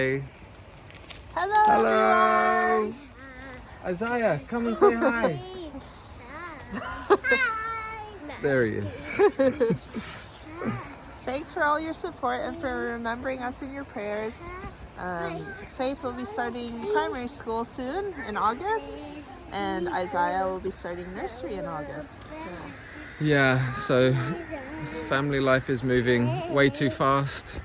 Hey. Hello, Hello. everyone. Isaiah, come and say hi. There he is. Thanks for all your support and for remembering us in your prayers. Faith will be starting primary school soon in August, and Isaiah will be starting nursery in August. Yeah, so family life is moving way too fast.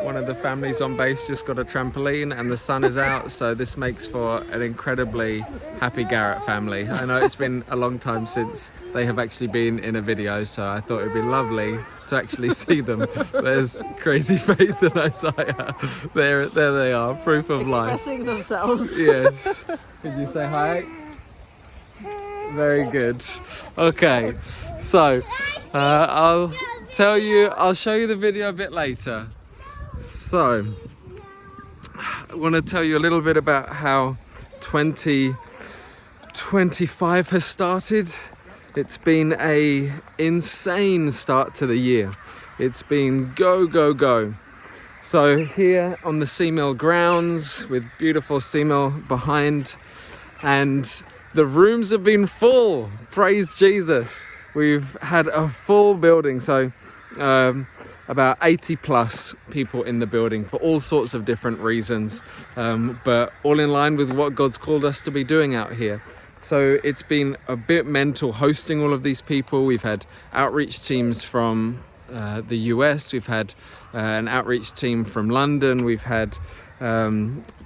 One of the families on base just got a trampoline and the sun is out, so this makes for an incredibly happy Garrett family. I know it's been a long time since they have actually been in a video, so I thought it'd be lovely to actually see them. There's Crazy Faith and Isaiah. There they are, proof of life. Expressing themselves. Yes. Could you say hi? Very good. Okay, so I'll show you the video a bit later. So I want to tell you a little bit about how 2025 has started. It's been a insane start to the year. It's been go, go, go. So here on the Seamill grounds with beautiful Seamill behind, and the rooms have been full. Praise Jesus. We've had a full building, so about 80 plus people in the building for all sorts of different reasons, but all in line with what God's called us to be doing out here. So it's been a bit mental hosting all of these people. We've had outreach teams from the US, we've had an outreach team from London, we've had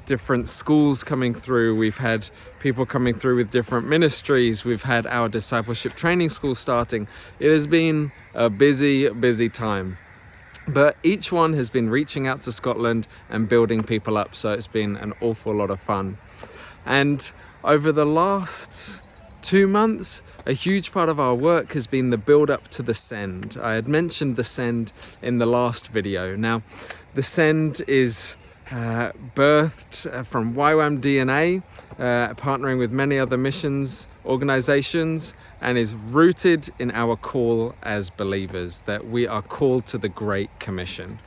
different schools coming through, we've had people coming through with different ministries, we've had our discipleship training school starting. It has been a busy time, but each one has been reaching out to Scotland and building people up, so it's been an awful lot of fun. And over the last 2 months, a huge part of our work has been the build up to the Send. I had mentioned the Send in the last video. Now, the Send is birthed from YWAM DNA, partnering with many other missions organizations, and is rooted in our call as believers, that we are called to the Great Commission.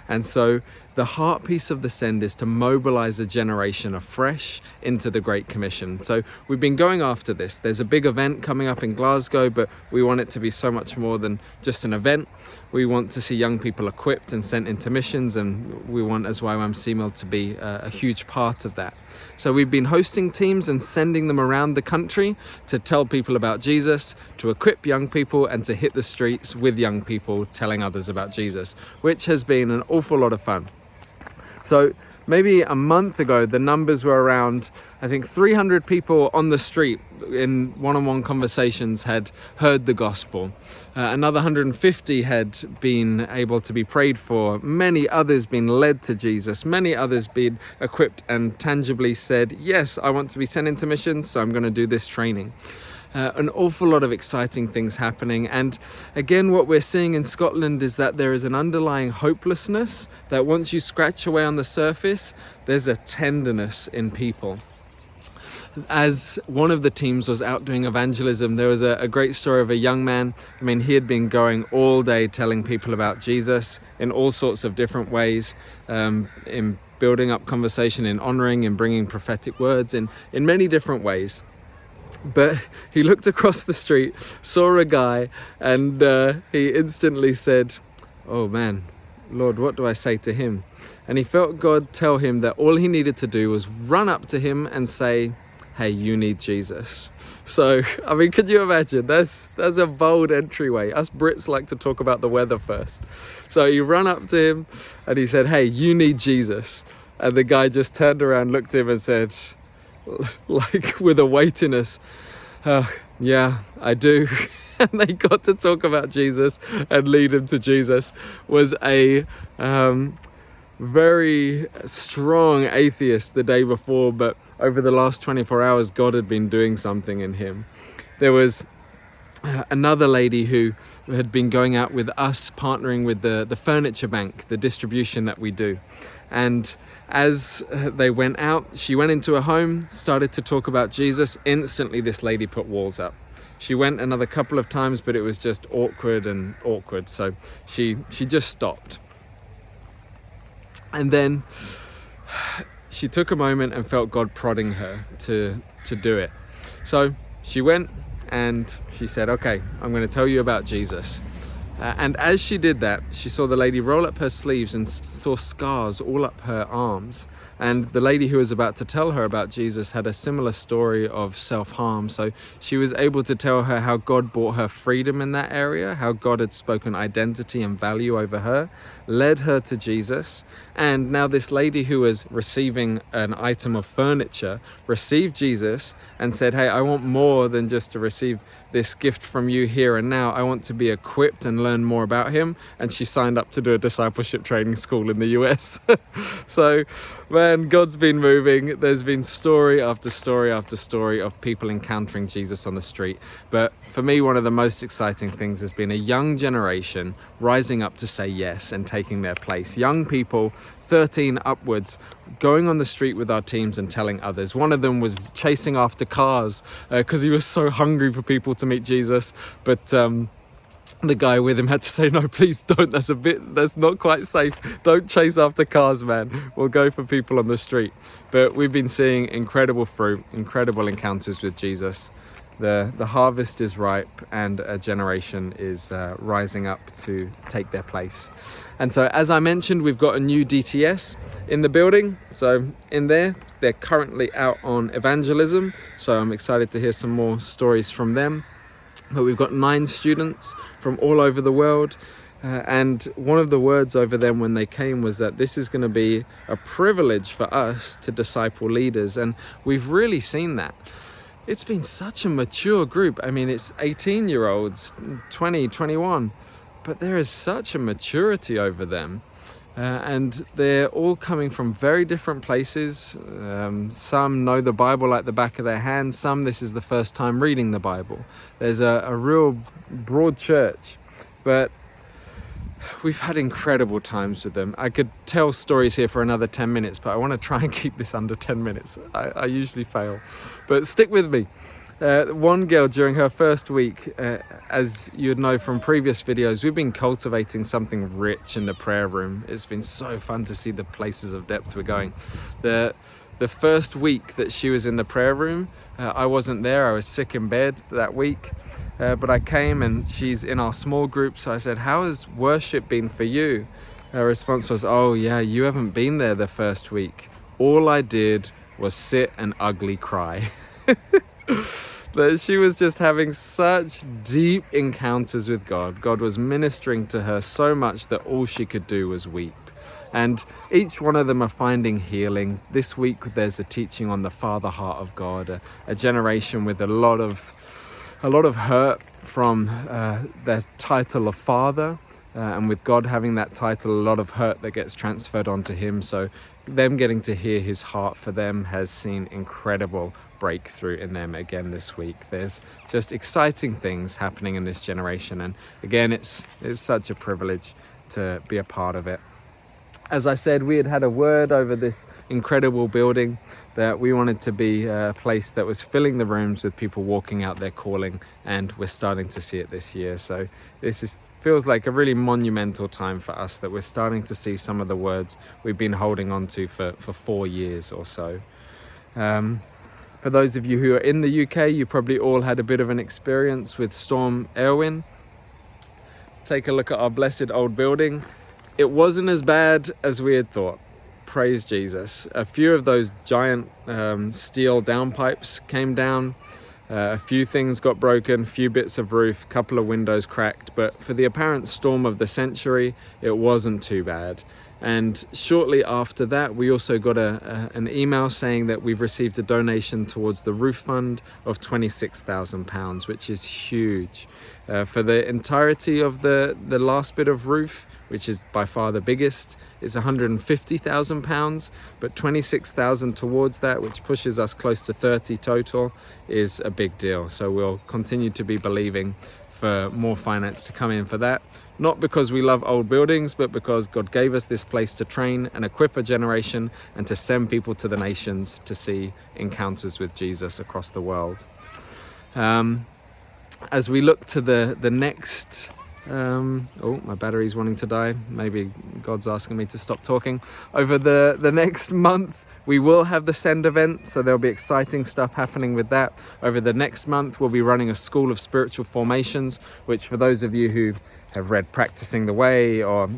And so the heart piece of the Send is to mobilize a generation afresh into the Great Commission. So we've been going after this. There's a big event coming up in Glasgow, but we want it to be so much more than just an event. We want to see young people equipped and sent into missions, and we want as YWAM Seamill to be a huge part of that. So we've been hosting teams and sending them around the country to tell people about Jesus, to equip young people, and to hit the streets with young people telling others about Jesus, which has been an awful lot of fun. So maybe a month ago, the numbers were around, I think 300 people on the street in one-on-one conversations had heard the gospel. Another 150 had been able to be prayed for. Many others been led to Jesus. Many others been equipped and tangibly said, yes, I want to be sent into missions, so I'm going to do this training. An awful lot of exciting things happening, and again what we're seeing in Scotland is that there is an underlying hopelessness, that once you scratch away on the surface, there's a tenderness in people. As one of the teams was out doing evangelism, there was a great story of a young man. I mean, he had been going all day telling people about Jesus in all sorts of different ways, in building up conversation, in honoring, in bringing prophetic words, in many different ways. But he looked across the street, saw a guy, and he instantly said, oh man, Lord, what do I say to him? And he felt God tell him that all he needed to do was run up to him and say, hey, you need Jesus. So, I mean, could you imagine? That's a bold entryway. Us Brits like to talk about the weather first. So he ran up to him and he said, hey, you need Jesus. And the guy just turned around, looked at him and said, like with a weightiness, yeah, I do. And they got to talk about Jesus and lead him to Jesus. Was a very strong atheist the day before, but over the last 24 hours, God had been doing something in him. There was another lady who had been going out with us, partnering with the furniture bank, the distribution that we do. And as they went out, she went into a home, started to talk about Jesus. Instantly, this lady put walls up. She went another couple of times, but it was just awkward. So she just stopped. And then she took a moment and felt God prodding her to do it. So she went and she said, okay, I'm going to tell you about Jesus. And as she did that, she saw the lady roll up her sleeves and saw scars all up her arms. And the lady who was about to tell her about Jesus had a similar story of self-harm. So she was able to tell her how God brought her freedom in that area, how God had spoken identity and value over her, led her to Jesus. And now this lady who was receiving an item of furniture received Jesus and said, hey, I want more than just to receive this gift from you here and now. I want to be equipped and learn more about him. And she signed up to do a discipleship training school in the US. So, man, God's been moving. There's been story after story after story of people encountering Jesus on the street. But for me, one of the most exciting things has been a young generation rising up to say yes and taking their place. Young people, 13 upwards, going on the street with our teams and telling others. One of them was chasing after cars because he was so hungry for people to meet Jesus. But the guy with him had to say, no, please don't. That's not quite safe. Don't chase after cars, man. We'll go for people on the street. But we've been seeing incredible fruit, incredible encounters with Jesus. The harvest is ripe and a generation is rising up to take their place. And so, as I mentioned, we've got a new DTS in the building. So in there, they're currently out on evangelism. So I'm excited to hear some more stories from them. But we've got 9 students from all over the world. And one of the words over them when they came was that this is going to be a privilege for us to disciple leaders. And we've really seen that. It's been such a mature group. I mean, it's 18-year-olds, 20, 21, but there is such a maturity over them. And they're all coming from very different places. Some know the Bible like the back of their hand. Some, this is the first time reading the Bible. There's a real broad church, but we've had incredible times with them. I could tell stories here for another 10 minutes, but I want to try and keep this under 10 minutes. I usually fail, but stick with me. One girl during her first week, as you'd know from previous videos, we've been cultivating something rich in the prayer room. It's been so fun to see the places of depth we're going. The first week that she was in the prayer room, I wasn't there. I was sick in bed that week. But I came and she's in our small group. So I said, how has worship been for you? Her response was, oh yeah, you haven't been there the first week. All I did was sit and ugly cry. But she was just having such deep encounters with God. God was ministering to her so much that all she could do was weep. And each one of them are finding healing. This week there's a teaching on the Father heart of God, a generation with a lot of hurt from their title of father, and with God having that title, a lot of hurt that gets transferred onto him. So them getting to hear his heart for them has seen incredible breakthrough in them again this week. There's just exciting things happening in this generation, and again, it's such a privilege to be a part of it. As I said, we had a word over this incredible building that we wanted to be a place that was filling the rooms with people walking out their calling, and we're starting to see it this year. So this feels like a really monumental time for us, that we're starting to see some of the words we've been holding on to for 4 years or so. For those of you who are in the UK, you probably all had a bit of an experience with Storm Erwin. Take a look at our blessed old building. It wasn't as bad as we had thought. Praise Jesus. A few of those giant steel downpipes came down. A few things got broken, few bits of roof, couple of windows cracked, but for the apparent storm of the century, it wasn't too bad. And shortly after that, we also got an email saying that we've received a donation towards the roof fund of £26,000, which is huge. For the entirety of the last bit of roof, which is by far the biggest, is £150,000, but £26,000 towards that, which pushes us close to 30 total, is a big deal. So we'll continue to be believing for more finance to come in for that. Not because we love old buildings, but because God gave us this place to train and equip a generation and to send people to the nations to see encounters with Jesus across the world. As we look to the next, my battery's wanting to die. Maybe God's asking me to stop talking. Over the next month, We will have the Send event, so there'll be exciting stuff happening with that. Over the next month, we'll be running a School of Spiritual Formations, which for those of you who have read Practicing the Way, or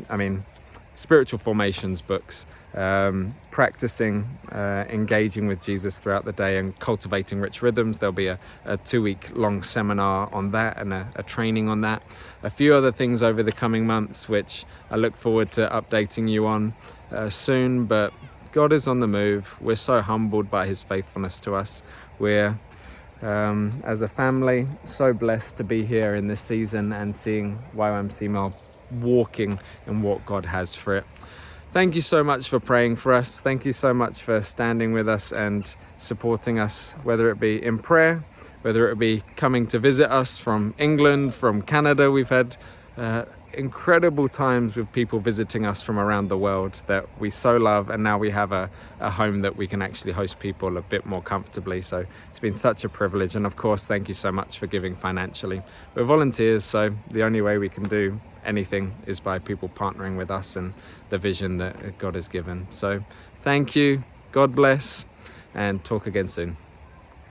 spiritual formations books, practicing engaging with Jesus throughout the day and cultivating rich rhythms. There'll be a 2-week long seminar on that and a training on that. A few other things over the coming months which I look forward to updating you on soon, but God is on the move. We're so humbled by his faithfulness to us. We're as a family so blessed to be here in this season and seeing YWAM Mel walking in what God has for it. Thank you so much for praying for us. Thank you so much for standing with us and supporting us, whether it be in prayer, whether it be coming to visit us from England, from Canada. We've had incredible times with people visiting us from around the world that we so love, and now we have a home that we can actually host people a bit more comfortably. So it's been such a privilege, and of course thank you so much for giving financially. We're volunteers, so the only way we can do anything is by people partnering with us and the vision that God has given. So thank you, God bless, and talk again soon.